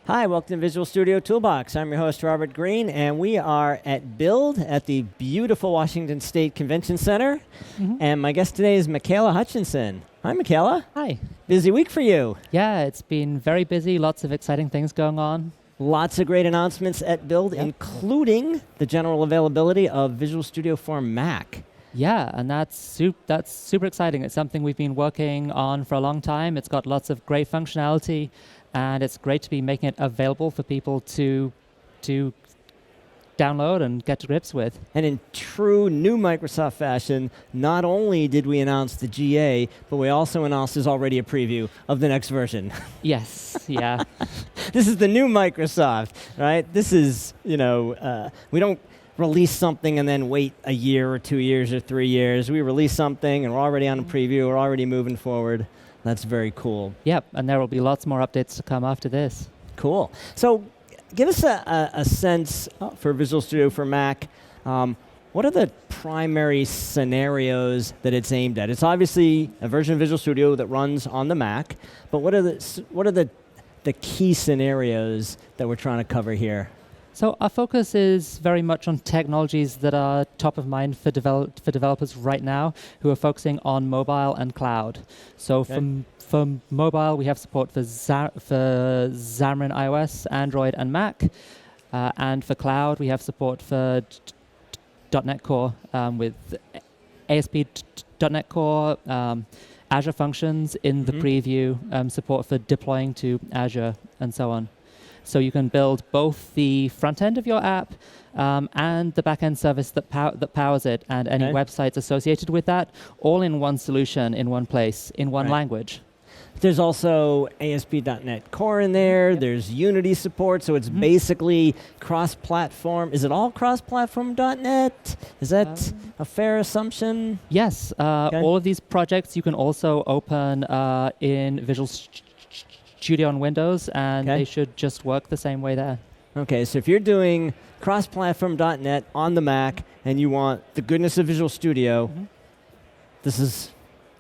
Hi, welcome to Visual Studio Toolbox. I'm your host, Robert Green, and we are at Build at the beautiful Washington State Convention Center. And my guest today is Mikayla Hutchinson. Hi, Mikayla. Hi. Busy week for you. Yeah, it's been very busy, lots of exciting things going on. Lots of great announcements at Build, including the general availability of Visual Studio for Mac. Yeah, and that's super exciting. It's something we've been working on for a long time. It's got lots of great functionality, and it's great to be making it available for people to download and get to grips with. And in true new Microsoft fashion, not only did we announce the GA, but we also announced there's already a preview of the next version. Yes, yeah. This is the new Microsoft, right? This is, we don't release something and then wait a year or 2 years or 3 years. We release something and we're already on a preview, we're already moving forward. That's very cool. Yep, and there will be lots more updates to come after this. Cool. So give us a sense for Visual Studio for Mac. What are the primary scenarios that it's aimed at? It's obviously a version of Visual Studio that runs on the Mac, but what are the key scenarios that we're trying to cover here? So our focus is very much on technologies that are top of mind for developers right now who are focusing on mobile and cloud. So for mobile, we have support for Xamarin iOS, Android, and Mac. And for cloud, we have support for .NET Core with ASP.NET Core, Azure Functions in the preview, support for deploying to Azure, and so on. So you can build both the front end of your app and the back-end service that powers it and any websites associated with that, all in one solution, in one place, in one language. There's also ASP.NET Core in there. There's Unity support, so it's basically cross-platform. Is it all cross-platform .NET? Is that a fair assumption? Yes. All of these projects you can also open in Visual Studio on Windows, and they should just work the same way there. Okay, so if you're doing cross-platform .NET on the Mac and you want the goodness of Visual Studio, this is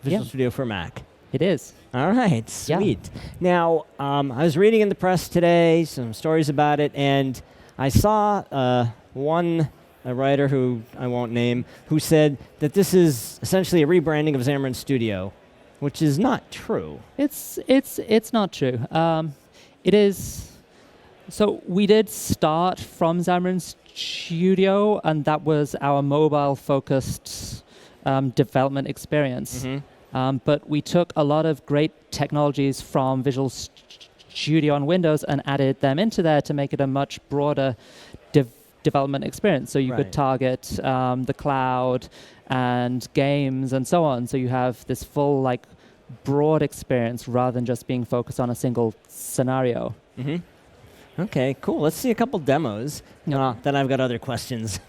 Visual Studio for Mac. It is. All right, sweet. Now, I was reading in the press today some stories about it, and I saw a writer who I won't name, who said that this is essentially a rebranding of Xamarin Studio, which is not true. It's not true. It is. So we did start from Xamarin Studio, and that was our mobile-focused development experience. But we took a lot of great technologies from Visual Studio on Windows and added them into there to make it a much broader development experience. So you could target the cloud and games and so on. So you have this full broad experience rather than just being focused on a single scenario. Okay, cool. Let's see a couple demos. Then I've got other questions.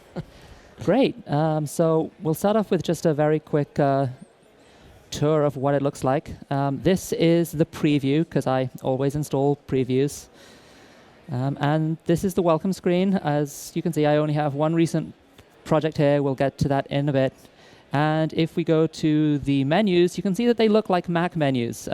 Great. So we'll start off with just a very quick tour of what it looks like. This is the preview, because I always install previews. And this is the welcome screen. As you can see, I only have one recent project here. We'll get to that in a bit. And if we go to the menus, you can see that they look like Mac menus.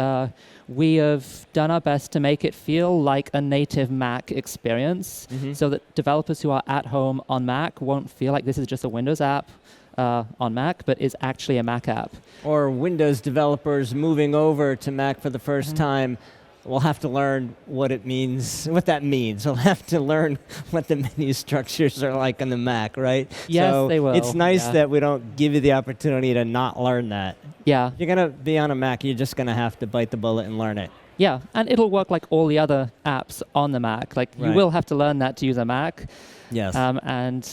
We have done our best to make it feel like a native Mac experience so that developers who are at home on Mac won't feel like this is just a Windows app on Mac, but is actually a Mac app. Or Windows developers moving over to Mac for the first time will have to learn what that means. We'll have to learn what the menu structures are like on the Mac, right? Yes, so they will. It's nice that we don't give you the opportunity to not learn that. Yeah. If you're going to be on a Mac, you're just going to have to bite the bullet and learn it. Yeah, and it'll work like all the other apps on the Mac. You will have to learn that to use a Mac. Yes. And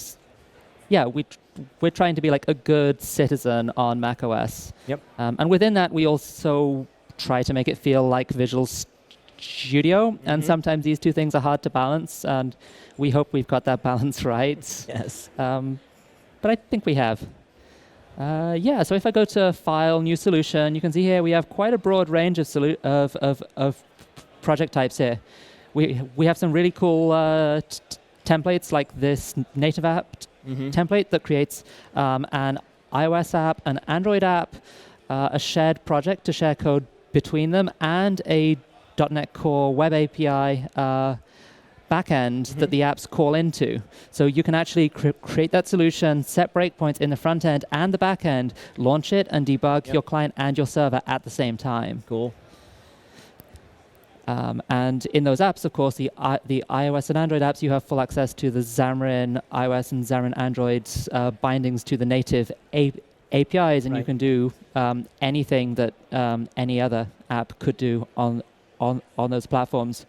yeah, we're trying to be like a good citizen on Mac OS. Yep. And within that, we also try to make it feel like Visual Studio, and sometimes these two things are hard to balance, and we hope we've got that balance right. Yes. But I think we have. So if I go to File, New Solution, you can see here we have quite a broad range of project types here. We have some really cool templates like this native app template that creates an iOS app, an Android app, a shared project to share code between them, and a .NET Core Web API backend that the apps call into. So you can actually create that solution, set breakpoints in the front end and the back end, launch it and debug your client and your server at the same time. Cool. And in those apps, of course, the iOS and Android apps, you have full access to the Xamarin iOS and Xamarin Android bindings to the native APIs, and you can do anything that any other app could do on those platforms.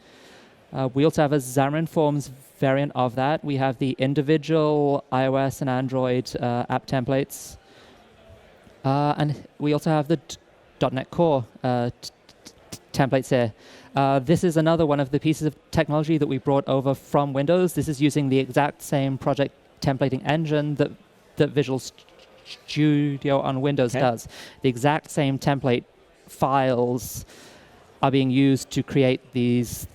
We also have a Xamarin Forms variant of that. We have the individual iOS and Android app templates. And we also have the .NET Core templates here. This is another one of the pieces of technology that we brought over from Windows. This is using the exact same project templating engine that Visual Studio on Windows does. The exact same template files are being used to create these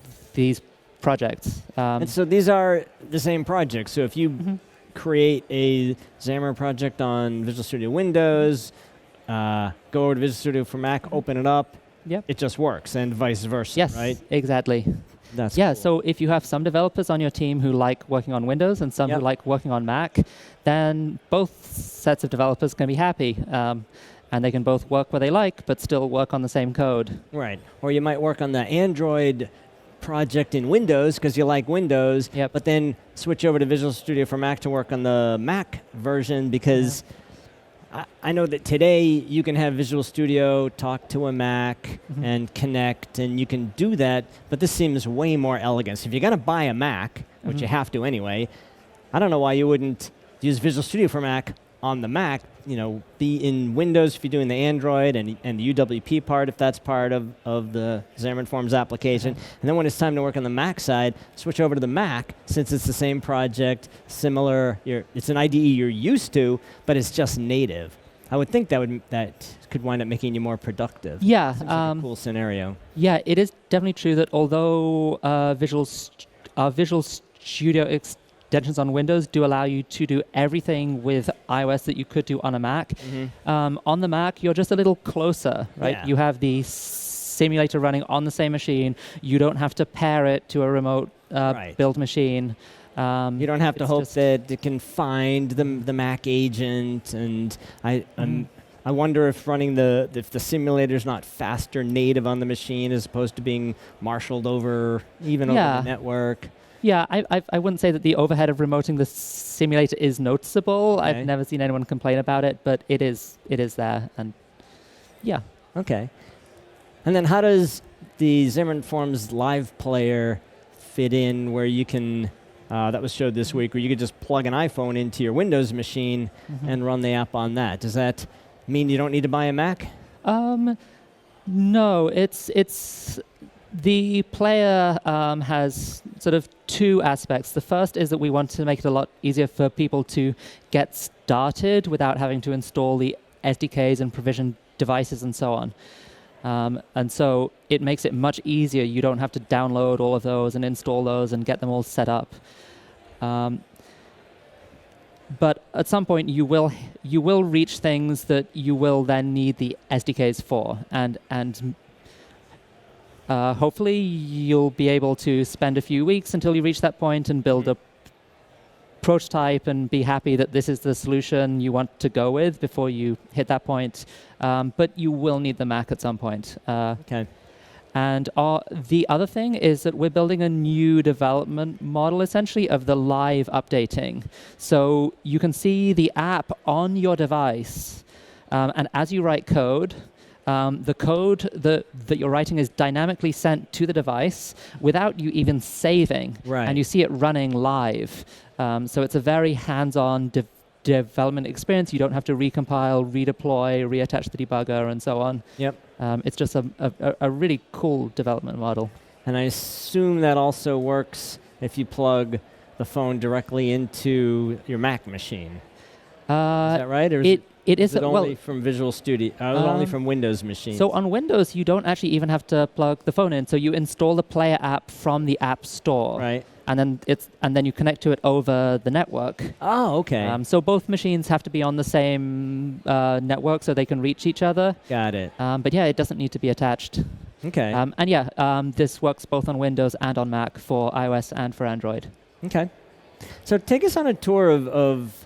projects. And so these are the same projects. So if you create a Xamarin project on Visual Studio Windows, go over to Visual Studio for Mac, open it up, it just works, and vice versa, right? Yes, exactly. That's cool. So if you have some developers on your team who like working on Windows and some who like working on Mac, then both sets of developers can be happy. And they can both work where they like, but still work on the same code. Right. Or you might work on the Android project in Windows because you like Windows, but then switch over to Visual Studio for Mac to work on the Mac version because I know that today you can have Visual Studio talk to a Mac and connect, and you can do that, but this seems way more elegant. So if you're going to buy a Mac, which you have to anyway, I don't know why you wouldn't use Visual Studio for Mac on the Mac, be in Windows if you're doing the Android and the UWP part if that's part of the Xamarin Forms application. And then when it's time to work on the Mac side, switch over to the Mac since it's the same project, similar. It's an IDE you're used to, but it's just native. I would think that could wind up making you more productive. Yeah. Seems like a cool scenario. Yeah, it is definitely true that although Visual Studio extensions on Windows do allow you to do everything with iOS that you could do on a Mac. On the Mac, you're just a little closer, right? Yeah. You have the simulator running on the same machine. You don't have to pair it to a remote build machine. You don't have to hope that it can find the Mac agent, and I wonder if running if the simulator's not faster native on the machine as opposed to being marshaled over over the network. Yeah, I wouldn't say that the overhead of remoting the simulator is noticeable. Okay. I've never seen anyone complain about it, but it is there, and yeah. Okay. And then how does the Xamarin Forms Live Player fit in where you can, that was showed this week, where you could just plug an iPhone into your Windows machine and run the app on that? Does that mean you don't need to buy a Mac? No, it's the player has sort of two aspects. The first is that we want to make it a lot easier for people to get started without having to install the SDKs and provision devices and so on. And so it makes it much easier. You don't have to download all of those and install those and get them all set up. But at some point, you will reach things that you will then need the SDKs for, and hopefully you'll be able to spend a few weeks until you reach that point and build a prototype and be happy that this is the solution you want to go with before you hit that point. But you will need the Mac at some point. Okay. And the other thing is that we're building a new development model, essentially, of the live updating. So you can see the app on your device, and as you write code, the code that you're writing is dynamically sent to the device without you even saving. Right. And you see it running live. So it's a very hands-on development experience. You don't have to recompile, redeploy, reattach the debugger, and so on. Yep. It's just a really cool development model. And I assume that also works if you plug the phone directly into your Mac machine. Is that right? Or is it only from Visual Studio? Only from Windows machines? So on Windows, you don't actually even have to plug the phone in. So you install the Player app from the App Store. Right. And then you connect to it over the network. Oh, okay. So both machines have to be on the same network so they can reach each other. Got it. But yeah, it doesn't need to be attached. Okay. And yeah, this works both on Windows and on Mac for iOS and for Android. Okay. So take us on a tour of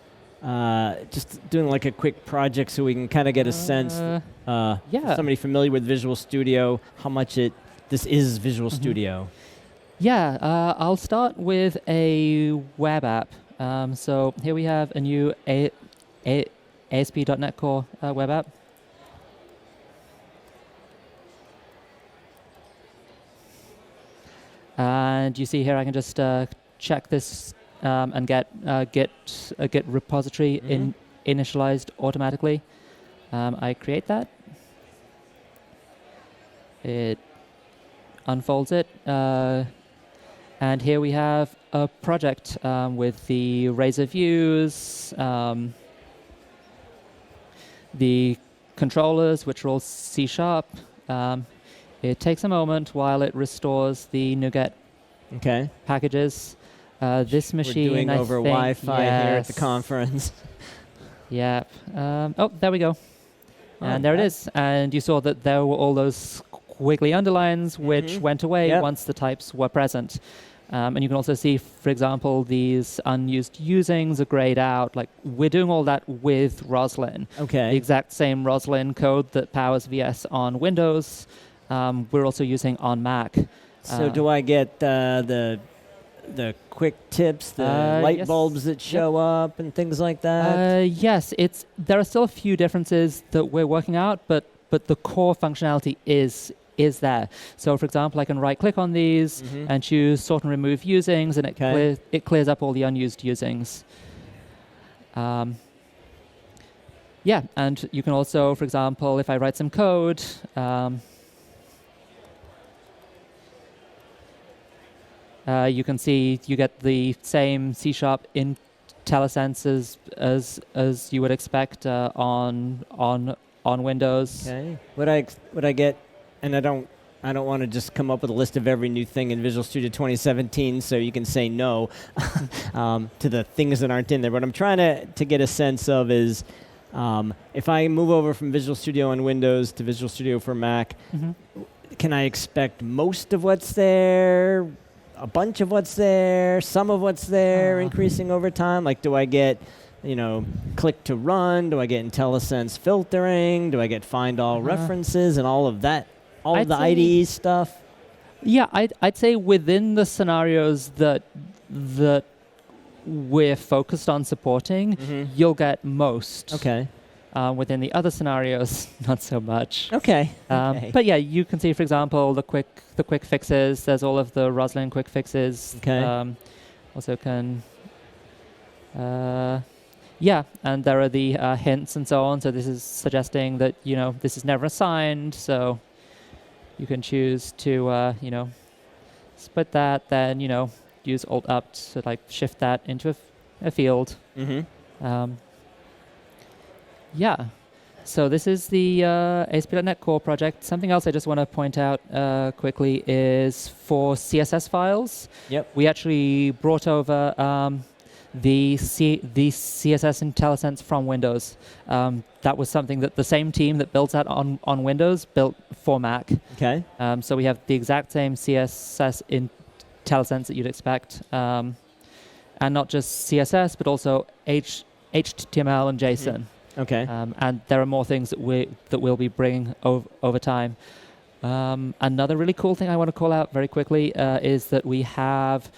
just doing like a quick project so we can kind of get a sense, for somebody familiar with Visual Studio, how much this is Visual Studio. Yeah, I'll start with a web app. So here we have a new ASP.NET Core web app. And you see here I can just check this and get a Git repository initialized automatically. I create that. It unfolds it. And here we have a project with the Razor views, the controllers, which are all C#. It takes a moment while it restores the NuGet packages. This machine, we're doing I over think, Wi-Fi here at the conference. Yeah. Oh, there we go. And there it is. And you saw that there were all those squiggly underlines which went away once the types were present. And you can also see, for example, these unused usings are grayed out. Like, we're doing all that with Roslyn. Okay. The exact same Roslyn code that powers VS on Windows, we're also using on Mac. So do I get the quick tips, the light bulbs that show up and things like that? Yes, there are still a few differences that we're working out, but the core functionality is there. So, for example, I can right-click on these and choose sort and remove usings, and it clears up all the unused usings. Yeah, and you can also, for example, if I write some code, you can see you get the same C# IntelliSense as you would expect on Windows. Okay. Would I get? And I don't want to just come up with a list of every new thing in Visual Studio 2017, so you can say no to the things that aren't in there. What I'm trying to get a sense of is if I move over from Visual Studio on Windows to Visual Studio for Mac, can I expect most of what's there, a bunch of what's there, some of what's there, increasing over time? Like, do I get, click to run? Do I get IntelliSense filtering? Do I get find all references and all of that? All of the IDE stuff? Yeah, I'd say within the scenarios that we're focused on supporting, you'll get most. Okay. Within the other scenarios, not so much. Okay. But yeah, you can see, for example, the quick fixes. There's all of the Roslyn quick fixes. Okay. Also can. Yeah, and there are the hints and so on. So this is suggesting that this is never assigned. So you can choose to split that, then use Alt Up to shift that into a field. Yeah, so this is the ASP.NET Core project. Something else I just want to point out quickly is for CSS files. Yep. We actually brought over the CSS IntelliSense from Windows. That was something that the same team that builds that on Windows built for Mac. Okay. So we have the exact same CSS IntelliSense that you'd expect. And not just CSS, but also HTML and JSON. Okay. And there are more things that we'll be bringing over time. Another really cool thing I want to call out very quickly is that we have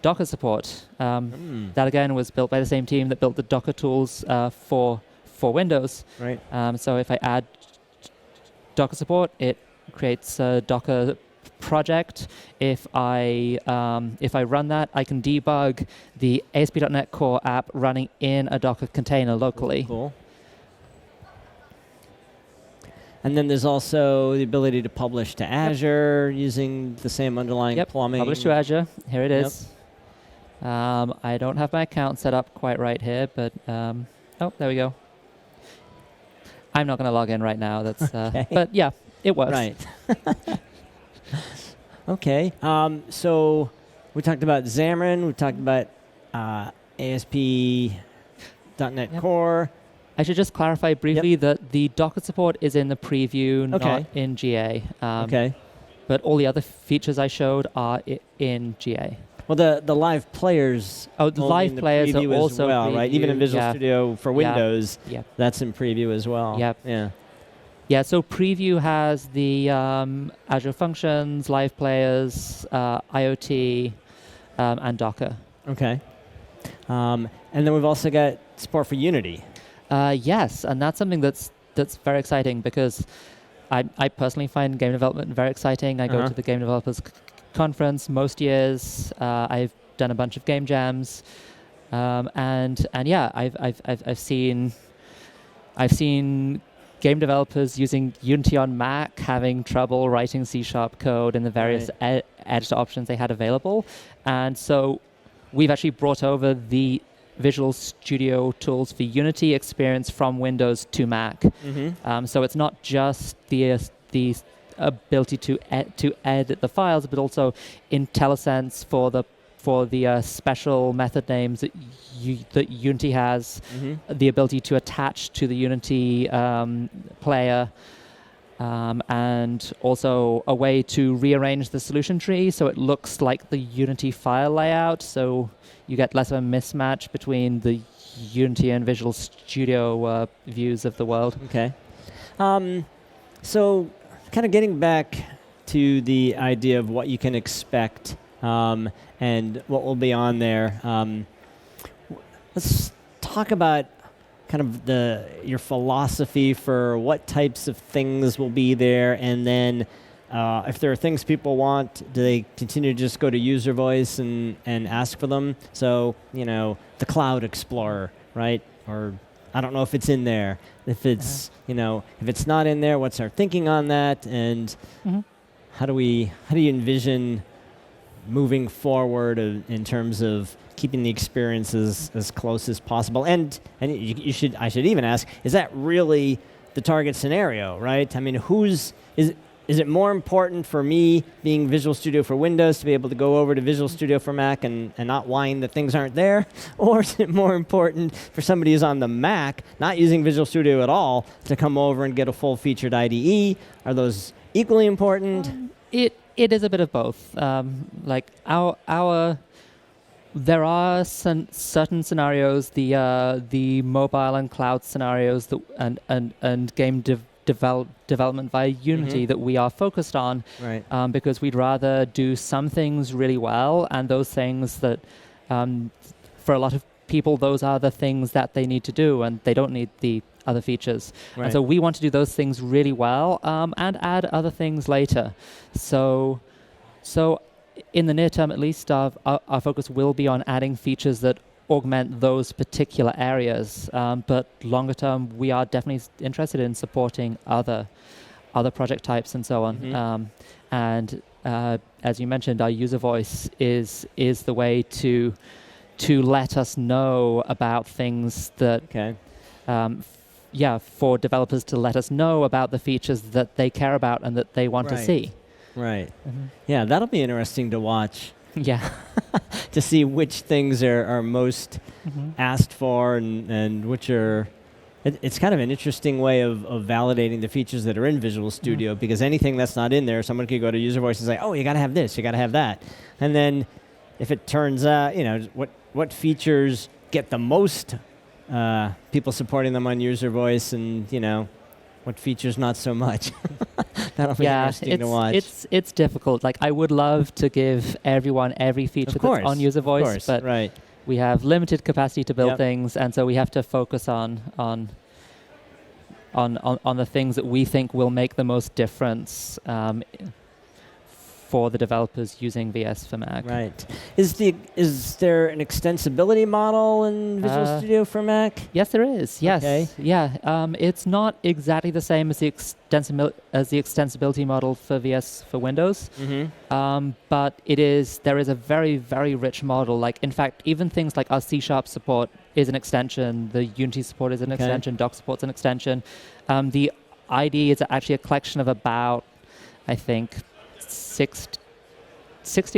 Docker support. That again was built by the same team that built the Docker tools for Windows. Right. So if I add Docker support, it creates a Docker project. If I run that, I can debug the ASP.NET Core app running in a Docker container locally. Cool. And then there's also the ability to publish to Azure using the same underlying plumbing. Publish to Azure. Here it is. I don't have my account set up quite right here, but oh, there we go. I'm not going to log in right now. That's but yeah, it works. Right. Okay. So we talked about Xamarin. We talked about ASP.NET Core. I should just clarify briefly that the Docker support is in the preview, not in GA. Okay. but all the other features I showed are in GA. Well, the live players. Oh, the will be live in the players are preview as also well, right? Even in preview, Visual yeah. Studio for Windows, Yep. that's in preview as well. Yep. Yeah. Yeah, so Preview has the Azure Functions, Live Players, IoT, and Docker. Okay. And then we've also got support for Unity. Yes, and that's something that's very exciting because I personally find game development very exciting. I go to the Game Developers Conference most years. I've done a bunch of game jams, and yeah, I've seen game developers using Unity on Mac having trouble writing C# code in the various editor options they had available. And so we've actually brought over the Visual Studio tools for Unity experience from Windows to Mac. So it's not just the ability to edit the files, but also IntelliSense for the special method names that Unity has, the ability to attach to the Unity player, and also a way to rearrange the solution tree so it looks like the Unity file layout, so you get less of a mismatch between the Unity and Visual Studio views of the world. Okay. So kind of getting back to the idea of what you can expect and what will be on there. Let's talk about kind of your philosophy for what types of things will be there, and then if there are things people want, do they continue to just go to user voice and ask for them? So, the Cloud Explorer, right? Or I don't know if it's in there. If it's, if it's not in there, what's our thinking on that? And how do you envision moving forward in terms of keeping the experiences as close as possible? And I should even ask, is that really the target scenario, right? I mean, is it more important for me being Visual Studio for Windows to be able to go over to Visual Studio for Mac and not whine that things aren't there? Or is it more important for somebody who's on the Mac, not using Visual Studio at all, to come over and get a full-featured IDE? Are those equally important? It is a bit of both. There are certain scenarios, the mobile and cloud scenarios and game development via Unity that we are focused on, right? Because we'd rather do some things really well, and those things that, for a lot of people, those are the things that they need to do, and they don't need the other features. Right. And so we want to do those things really well, and add other things later. So in the near term, at least, our focus will be on adding features that augment those particular areas. But longer term, we are definitely interested in supporting other project types and so on. And as you mentioned, our user voice is the way to let us know about things that. Okay. For developers to let us know about the features that they care about and that they want to see. Right. Yeah, that'll be interesting to watch. Yeah. To see which things are most asked for and which are... It's kind of an interesting way of validating the features that are in Visual Studio, because anything that's not in there, someone could go to user voice and say, oh, you got to have this, you got to have that. And then if it turns out, what features get the most people supporting them on user voice, and what features not so much. That'll be interesting to watch. It's difficult. Like, I would love to give everyone every feature that's on user voice, but we have limited capacity to build things, and so we have to focus on the things that we think will make the most difference for the developers using VS for Mac. Right. Is there an extensibility model in Visual Studio for Mac? Yes, there is. Yes. Okay. Yeah. It's not exactly the same as the extensibility model for VS for Windows, but there is a very, very rich model. Like, in fact, even things like our C# support is an extension. The Unity support is an extension. Doc support's an extension. The IDE is actually a collection of about, I think, 60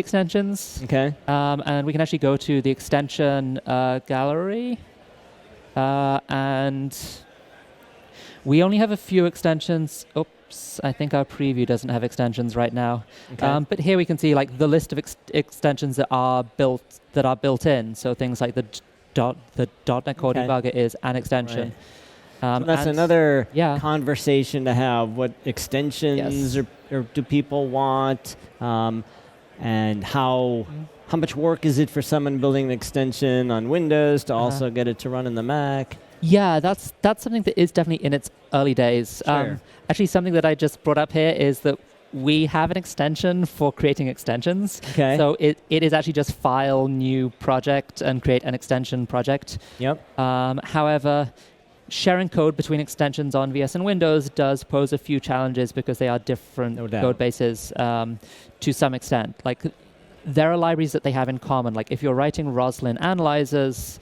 extensions. Okay. And we can actually go to the extension gallery, and We only have a few extensions. Oops, I think our preview doesn't have extensions right now. Okay. But here we can see like the list of extensions that are built in. So things like the .NET Core Okay. debugger is an extension. So that's and another yeah. conversation to have. What extensions Yes. or do people want, and how much work is it for someone building an extension on Windows to also get it to run in the Mac? Yeah, that's something that is definitely in its early days. Sure. Actually, something that I just brought up here is that we have an extension for creating extensions. Okay. So it is actually just file new project and create an extension project. Yep. However, sharing code between extensions on VS and Windows does pose a few challenges because they are different No doubt. code bases to some extent. Like there are libraries that they have in common. Like if you're writing Roslyn analyzers,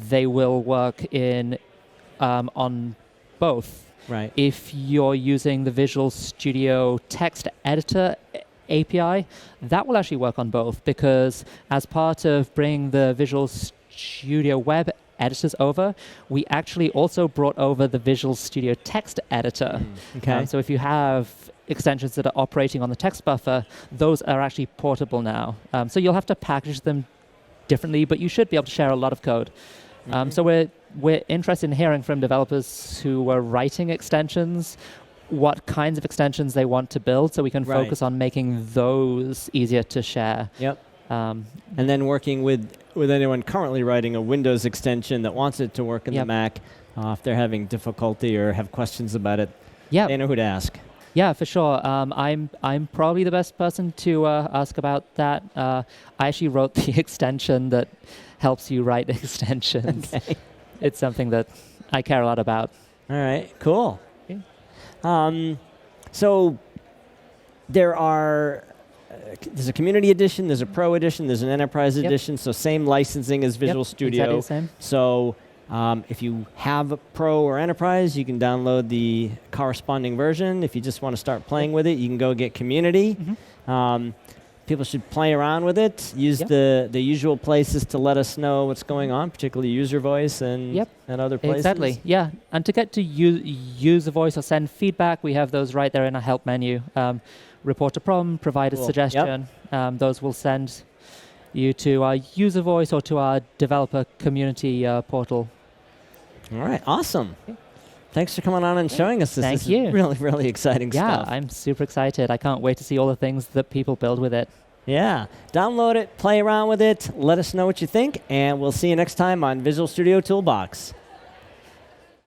they will work in on both. Right. If you're using the Visual Studio text editor API, that will actually work on both because as part of bringing the Visual Studio web editors over, we actually also brought over the Visual Studio text editor. Okay. So if you have extensions that are operating on the text buffer, those are actually portable now. So you'll have to package them differently, but you should be able to share a lot of code. So we're interested in hearing from developers who are writing extensions, what kinds of extensions they want to build, so we can Right. focus on making those easier to share. Yep. And then working with anyone currently writing a Windows extension that wants it to work in the Yep. Mac, if they're having difficulty or have questions about it, Yeah, they know who to ask. yeah, for sure. I'm probably the best person to ask about that. I actually wrote the extension that helps you write extensions. Okay. It's something that I care a lot about. All right, cool. Okay. So there's a community edition, there's a pro edition, there's an enterprise Yep. edition, so same licensing as Visual Yep, Studio. exactly the same. So if you have a pro or enterprise, you can download the corresponding version. If you just want to start playing with it, you can go get community. People should play around with it. Use Yep. the usual places to let us know what's going on, particularly user voice and Yep. and other places. Exactly, yeah. And to get to use a voice or send feedback, we have those right there in a help menu. Report a problem, provide a Cool. suggestion. Those will send you to our user voice or to our developer community portal. All right, awesome. Thanks for coming on and showing us this. Thank This is you. really, really exciting Yeah, stuff. I'm super excited. I can't wait to see all the things that people build with it. Yeah. Download it, play around with it, let us know what you think, and we'll see you next time on Visual Studio Toolbox.